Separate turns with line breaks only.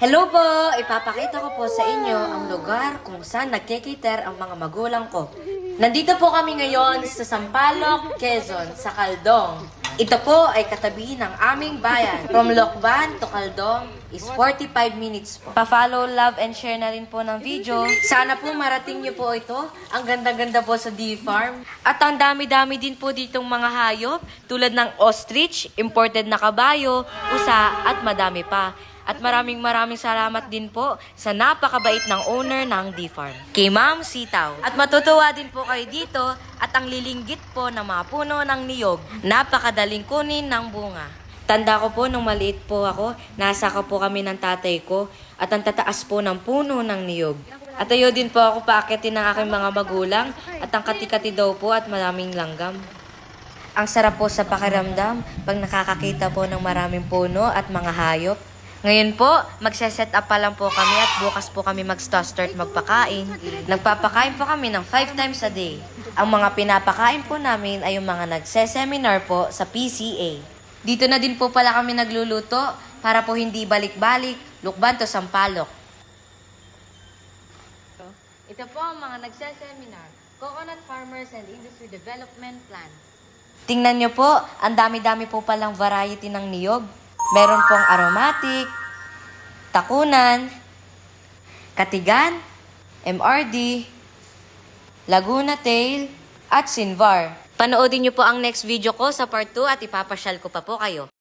Hello po! Ipapakita ko po sa inyo ang lugar kung saan nagkikiter ang mga magulang ko. Nandito po kami ngayon sa Sampaloc, Quezon, sa Caldong. Ito po ay katabi ng aming bayan. From Lokban to Caldong is 45 minutes po. Pa-follow, love, and share na rin po ng video. Sana po marating niyo po ito. Ang ganda-ganda po sa D-Farm. At ang dami-dami din po ditong mga hayop tulad ng ostrich, imported na kabayo, usa, at madami pa. At maraming salamat din po sa napakabait ng owner ng D-Farm, kay Ma'am Sitaw. At matutuwa din po kayo dito at ang lilinggit po ng mga puno ng niyog, napakadaling kunin ng bunga. Tanda ko po nung maliit po ako, nasaka po kami ng tatay ko at ang tataas po ng puno ng niyog. At ayo din po ako paakitin ng aking mga magulang at ang kati-kati daw po at maraming langgam. Ang sarap po sa pakiramdam pag nakakakita po ng maraming puno at mga hayop. Ngayon po, magse-set up pa lang po kami at bukas po kami mag-start magpakain. Nagpapakain po kami ng 5 times a day. Ang mga pinapakain po namin ay yung mga nagse-seminar po sa PCA. Dito na din po pala kami nagluluto para po hindi balik-balik, Lokban to Sampaloc. Ito po ang mga nagse-seminar, Coconut Farmers and Industry Development Plan. Tingnan nyo po, ang dami-dami po palang variety ng niyog. Meron pong aromatic, takunan, katigan, MRD, Laguna Tail, at Sinvar. Panoodin niyo po ang next video ko sa part 2 at ipapasyal ko pa po kayo.